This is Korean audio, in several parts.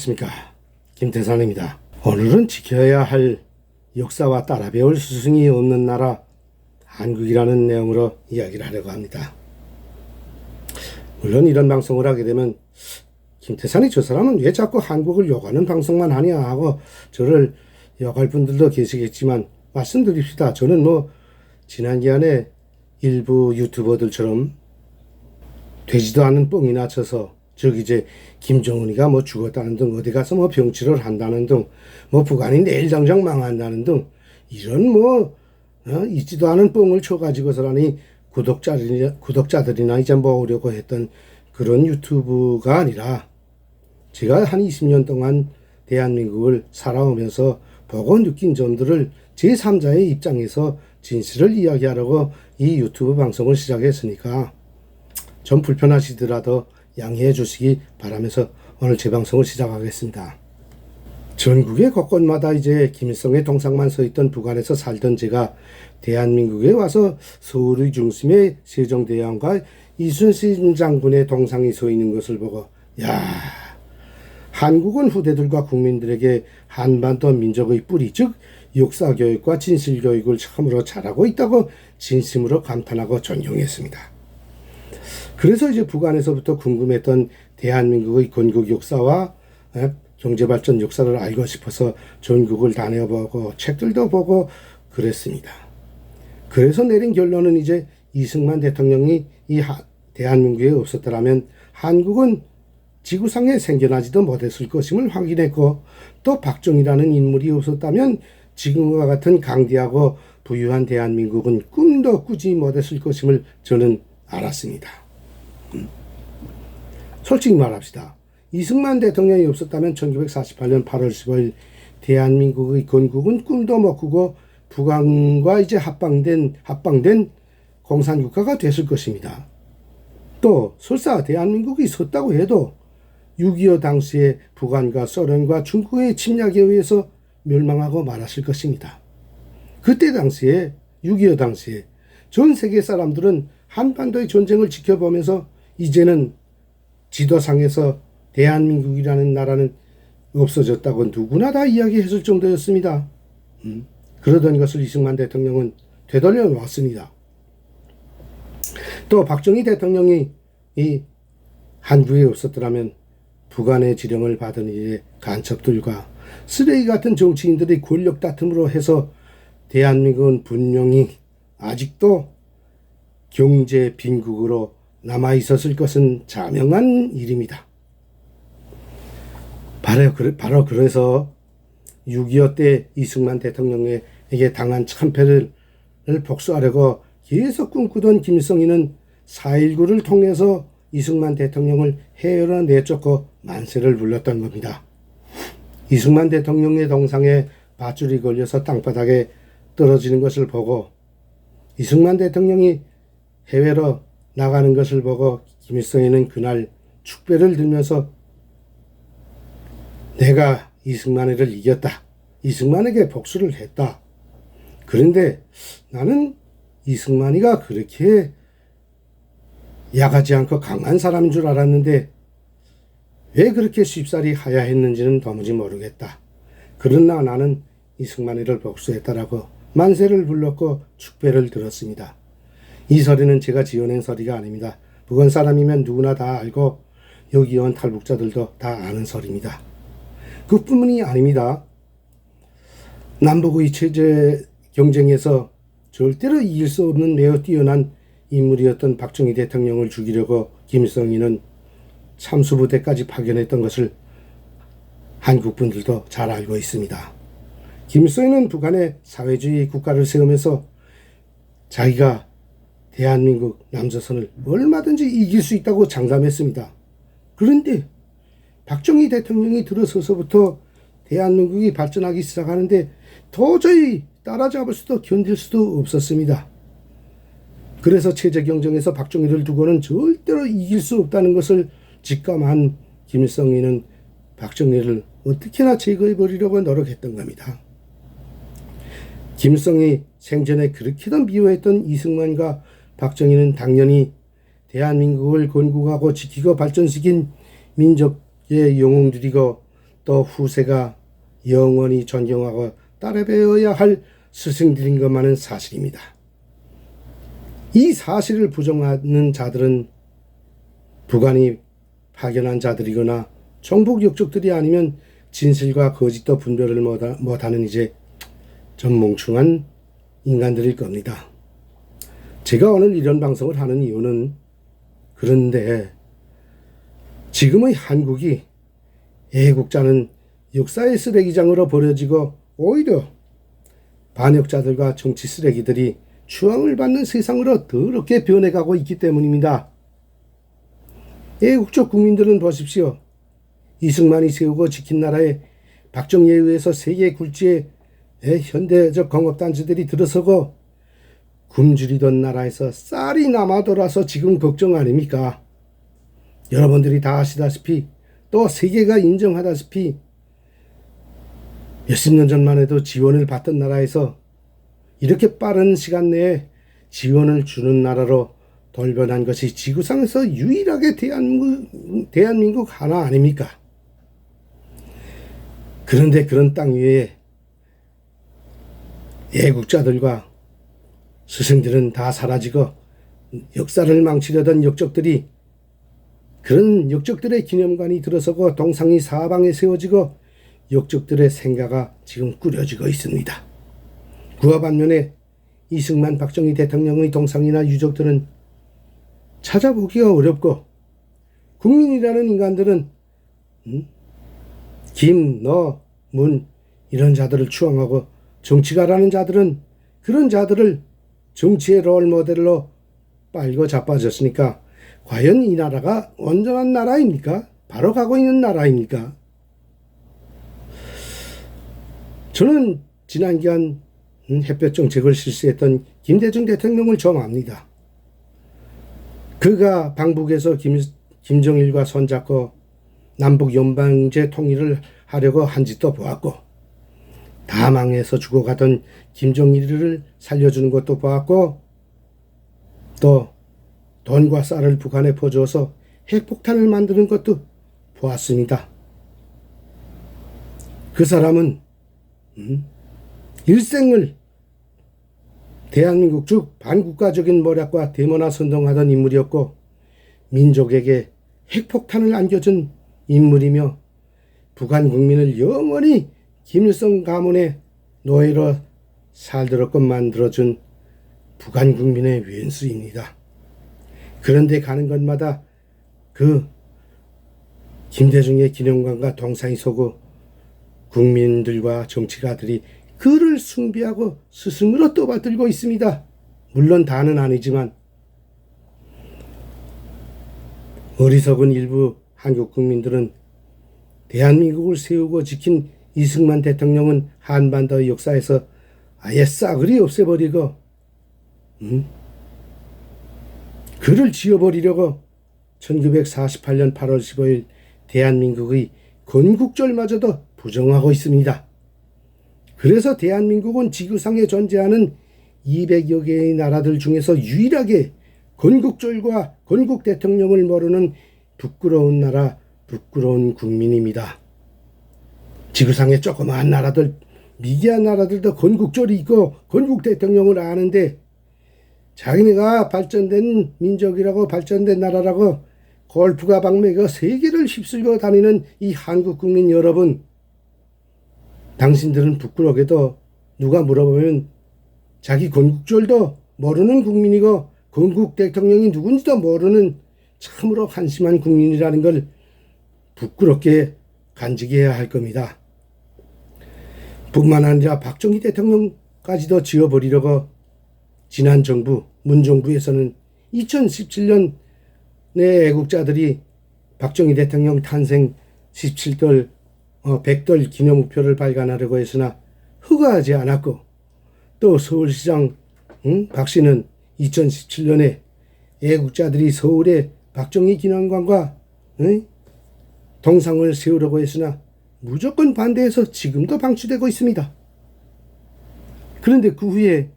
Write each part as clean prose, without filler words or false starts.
안녕하십니까, 김태산입니다. 오늘은 지켜야 할 역사와 따라 배울 스승이 없는 나라 한국이라는 내용으로 이야기를 하려고 합니다. 물론 이런 방송을 하게 되면 김태산이 저 사람은 왜 자꾸 한국을 욕하는 방송만 하냐 하고 저를 욕할 분들도 계시겠지만, 말씀드립시다. 저는 지난 기간에 일부 유튜버들처럼 되지도 않은 뻥이나 쳐서 이제 김정은이가 죽었다는 등, 어디 가서 병치를 한다는 등, 북한이 내일 당장 망한다는 등, 이런 있지도 않은 뻥을 쳐가지고서라니 구독자들이나 이제 모으려고 했던 그런 유튜브가 아니라, 제가 한 20년 동안 대한민국을 살아오면서 보고 느낀 점들을 제3자의 입장에서 진실을 이야기하려고 이 유튜브 방송을 시작했으니까 좀 불편하시더라도 양해해 주시기 바라면서 오늘 제 방송을 시작하겠습니다. 전국의 곳곳마다 이제 김일성의 동상만 서 있던 북한에서 살던 제가 대한민국에 와서 서울의 중심에 세종대왕과 이순신 장군의 동상이 서 있는 것을 보고, 한국은 후대들과 국민들에게 한반도 민족의 뿌리, 즉 역사교육과 진실교육을 처음으로 잘하고 있다고 진심으로 감탄하고 존경했습니다. 그래서 이제 북한에서부터 궁금했던 대한민국의 건국 역사와 경제발전 역사를 알고 싶어서 전국을 다녀보고 책들도 보고 그랬습니다. 그래서 내린 결론은, 이제 이승만 대통령이 대한민국에 없었더라면 한국은 지구상에 생겨나지도 못했을 것임을 확인했고, 또 박정희라는 인물이 없었다면 지금과 같은 강대하고 부유한 대한민국은 꿈도 꾸지 못했을 것임을 저는 알았습니다. 솔직히 말합시다. 이승만 대통령이 없었다면 1948년 8월 15일 대한민국의 건국은 꿈도 못 꾸고 북한과 이제 합방된 공산국가가 됐을 것입니다. 또 설사 대한민국이 있었다고 해도 6.25 당시에 북한과 소련과 중국의 침략에 의해서 멸망하고 말았을 것입니다. 그때 당시에 6.25 당시에 전 세계 사람들은 한반도의 전쟁을 지켜보면서 이제는 지도상에서 대한민국이라는 나라는 없어졌다고 누구나 다 이야기했을 정도였습니다. 그러던 것을 이승만 대통령은 되돌려 놓았습니다. 또 박정희 대통령이 이 한국에 없었더라면 북한의 지령을 받은 이의 간첩들과 쓰레기 같은 정치인들의 권력 다툼으로 해서 대한민국은 분명히 아직도 경제 빈국으로 남아 있었을 것은 자명한 일입니다. 바로 그래서 6.25 때 이승만 대통령에게 당한 참패를 복수하려고 계속 꿈꾸던 김일성이는 4.19를 통해서 이승만 대통령을 해외로 내쫓고 만세를 불렀던 겁니다. 이승만 대통령의 동상에 밧줄이 걸려서 땅바닥에 떨어지는 것을 보고, 이승만 대통령이 해외로 나가는 것을 보고 김일성이는 그날 축배를 들면서 내가 이승만이를 이겼다, 이승만에게 복수를 했다. 그런데 나는 이승만이가 그렇게 야하지 않고 강한 사람인 줄 알았는데 왜 그렇게 쉽사리 하야했는지는 도무지 모르겠다. 그러나 나는 이승만이를 복수했다라고 만세를 불렀고 축배를 들었습니다. 이 소리는 제가 지어낸 소리가 아닙니다. 북한 사람이면 누구나 다 알고 여기 온 탈북자들도 다 아는 소리입니다. 그뿐이 아닙니다. 남북의 체제 경쟁에서 절대로 이길 수 없는 매우 뛰어난 인물이었던 박정희 대통령을 죽이려고 김일성이는 참수부대까지 파견했던 것을 한국 분들도 잘 알고 있습니다. 김일성이는 북한의 사회주의 국가를 세우면서 자기가 대한민국 남조선을 얼마든지 이길 수 있다고 장담했습니다. 그런데 박정희 대통령이 들어서서부터 대한민국이 발전하기 시작하는데 도저히 따라잡을 수도 견딜 수도 없었습니다. 그래서 체제 경쟁에서 박정희를 두고는 절대로 이길 수 없다는 것을 직감한 김일성이는 박정희를 어떻게나 제거해버리려고 노력했던 겁니다. 김일성이 생전에 그렇게도 미워했던 이승만과 박정희는 당연히 대한민국을 건국하고 지키고 발전시킨 민족의 영웅들이고 또 후세가 영원히 존경하고 따라배워야 할 스승들인 것만은 사실입니다. 이 사실을 부정하는 자들은 부관이 파견한 자들이거나 정복 역적들이 아니면 진실과 거짓도 분별을 못하는 이제 좀 멍청한 인간들일 겁니다. 제가 오늘 이런 방송을 하는 이유는 그런데 지금의 한국이 애국자는 역사의 쓰레기장으로 버려지고 오히려 반역자들과 정치 쓰레기들이 추앙을 받는 세상으로 더럽게 변해가고 있기 때문입니다. 애국적 국민들은 보십시오. 이승만이 세우고 지킨 나라에 박정희에 의해서 세계 굴지에 현대적 공업단지들이 들어서고 굶주리던 나라에서 쌀이 남아돌아서 지금 걱정 아닙니까? 여러분들이 다 아시다시피 또 세계가 인정하다시피 몇십 년 전만 해도 지원을 받던 나라에서 이렇게 빠른 시간 내에 지원을 주는 나라로 돌변한 것이 지구상에서 유일하게 대한민국 하나 아닙니까? 그런데 그런 땅 위에 애국자들과 스승들은 다 사라지고 역사를 망치려던 역적들이 그런 역적들의 기념관이 들어서고 동상이 사방에 세워지고 역적들의 생가가 지금 꾸려지고 있습니다. 그와 반면에 이승만 박정희 대통령의 동상이나 유적들은 찾아보기가 어렵고 국민이라는 인간들은 김, 너, 문 이런 자들을 추앙하고 정치가라는 자들은 그런 자들을 정치의 롤모델로 빨고 자빠졌으니까 과연 이 나라가 온전한 나라입니까? 바로 가고 있는 나라입니까? 저는 지난 기간 햇볕 정책을 실시했던 김대중 대통령을 좀 압니다. 그가 방북에서 김정일과 손잡고 남북 연방제 통일을 하려고 한 짓도 보았고 다 망해서 죽어가던 김정일을 살려주는 것도 보았고 또 돈과 쌀을 북한에 퍼주어서 핵폭탄을 만드는 것도 보았습니다. 그 사람은 일생을 대한민국 즉 반국가적인 모략과 대모나 선동하던 인물이었고 민족에게 핵폭탄을 안겨준 인물이며 북한 국민을 영원히 김일성 가문의 노예로 살도록 만들어준 북한 국민의元帥입니다. 그런데 가는 곳마다 그 김대중의 기념관과 동상이 서고 국민들과 정치가들이 그를 숭배하고 스승으로 떠받들고 있습니다. 물론 다는 아니지만 어리석은 일부 한국 국민들은 대한민국을 세우고 지킨 이승만 대통령은 한반도의 역사에서 아예 싸그리 없애버리고 그를 지워버리려고 1948년 8월 15일 대한민국의 건국절마저도 부정하고 있습니다. 그래서 대한민국은 지구상에 존재하는 200여 개의 나라들 중에서 유일하게 건국절과 건국 대통령을 모르는 부끄러운 나라, 부끄러운 국민입니다. 지구상의 조그마한 나라들, 미개한 나라들도 건국절이 있고 건국 대통령을 아는데 자기네가 발전된 민족이라고 발전된 나라라고 골프가 방매가 세계를 휩쓸고 다니는 이 한국 국민 여러분, 당신들은 부끄럽게도 누가 물어보면 자기 건국절도 모르는 국민이고 건국 대통령이 누군지도 모르는 참으로 한심한 국민이라는 걸 부끄럽게 간직해야 할 겁니다. 뿐만 아니라 박정희 대통령까지도 지워버리려고 지난 정부 문정부에서는 2017년 내 애국자들이 박정희 대통령 탄생 17돌 100돌 기념우표를 발간하려고 했으나 허가하지 않았고 또 서울시장 박 씨는 2017년에 애국자들이 서울에 박정희 기념관과 동상을 세우려고 했으나 무조건 반대해서 지금도 방치되고 있습니다. 그런데 그 후에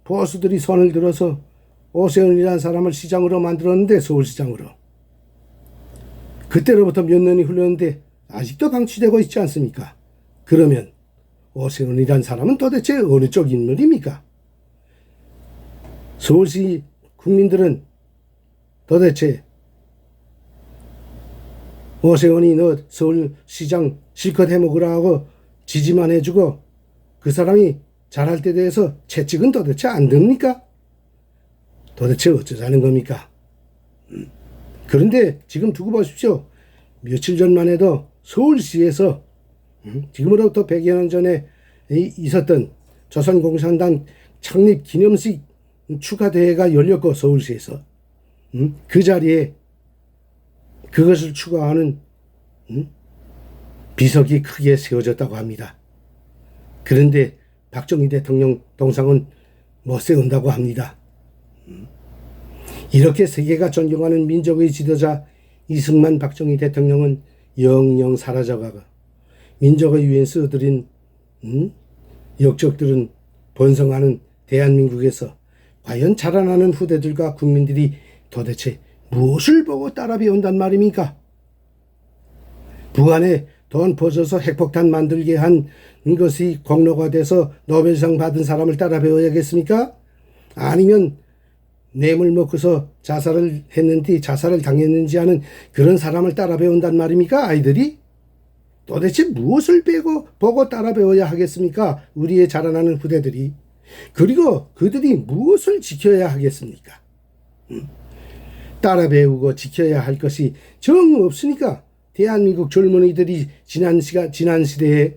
보수들이 손을 들어서 오세훈이라는 사람을 시장으로 만들었는데 서울시장으로 그때로부터 몇 년이 흘렀는데 아직도 방치되고 있지 않습니까? 그러면 오세훈이란 사람은 도대체 어느 쪽 인물입니까? 서울시 국민들은 도대체 오세훈이 너 서울시장 실컷 해먹으라 하고 지지만 해주고 그 사람이 잘할 때 대해서 채찍은 도대체 안 듭니까? 도대체 어쩌자는 겁니까? 그런데 지금 두고 보십시오. 며칠 전만 해도 서울시에서 지금으로부터 100여 년 전에 있었던 조선공산당 창립 기념식 축하대회가 열렸고 서울시에서 그 자리에 그것을 추가하는 비석이 크게 세워졌다고 합니다. 그런데 박정희 대통령 동상은 못 세운다고 합니다. 이렇게 세계가 존경하는 민족의 지도자 이승만 박정희 대통령은 영영 사라져가고 민족의 유엔스들인 역적들은 번성하는 대한민국에서 과연 자라나는 후대들과 국민들이 도대체 무엇을 보고 따라 배운단 말입니까? 북한에 돈 퍼줘서 핵폭탄 만들게 한 것이 공로가 돼서 노벨상 받은 사람을 따라 배워야겠습니까? 아니면 뇌물 먹고서 자살을 했는지 자살을 당했는지 하는 그런 사람을 따라 배운단 말입니까? 아이들이? 도대체 무엇을 보고 따라 배워야 하겠습니까? 우리의 자라나는 후대들이. 그리고 그들이 무엇을 지켜야 하겠습니까? 따라 배우고 지켜야 할 것이 정 없으니까 대한민국 젊은이들이 지난 시대에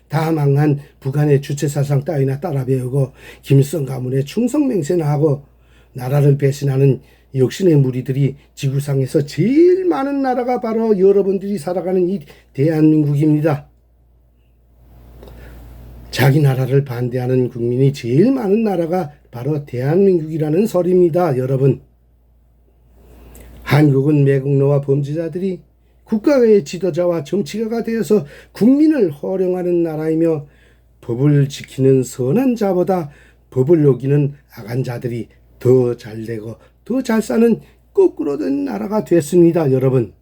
다 망한 북한의 주체사상 따위나 따라 배우고 김일성 가문의 충성맹세나 하고 나라를 배신하는 역신의 무리들이 지구상에서 제일 많은 나라가 바로 여러분들이 살아가는 이 대한민국입니다. 자기 나라를 반대하는 국민이 제일 많은 나라가 바로 대한민국이라는 소리입니다. 여러분. 한국은 매국노와 범죄자들이 국가의 지도자와 정치가가 되어서 국민을 호령하는 나라이며 법을 지키는 선한 자보다 법을 어기는 악한 자들이 더 잘되고 더 잘 사는 거꾸로 된 나라가 됐습니다. 여러분.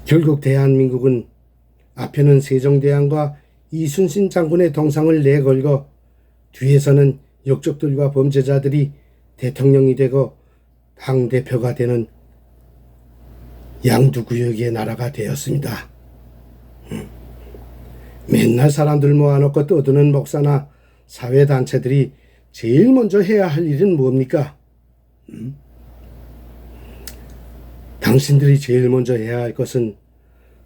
결국 대한민국은 앞에는 세종대왕과 이순신 장군의 동상을 내걸고 뒤에서는 역적들과 범죄자들이 대통령이 되고 당대표가 되는 양두구역의 나라가 되었습니다. 맨날 사람들 모아놓고 떠드는 목사나 사회단체들이 제일 먼저 해야 할 일은 뭡니까? 당신들이 제일 먼저 해야 할 것은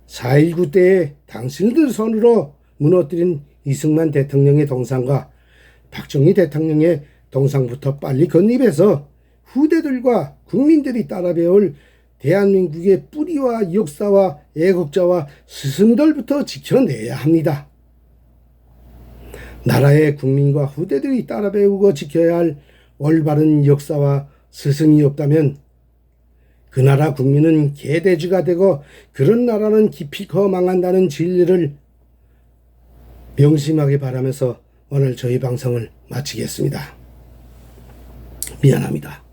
4.19 때에 당신들 손으로 무너뜨린 이승만 대통령의 동상과 박정희 대통령의 동상부터 빨리 건립해서 후대들과 국민들이 따라 배울 대한민국의 뿌리와 역사와 애국자와 스승들부터 지켜내야 합니다. 나라의 국민과 후대들이 따라 배우고 지켜야 할 올바른 역사와 스승이 없다면 그 나라 국민은 개돼지가 되고 그런 나라는 기필코 망한다는 진리를 명심하기 바라면서 오늘 저희 방송을 마치겠습니다. 미안합니다.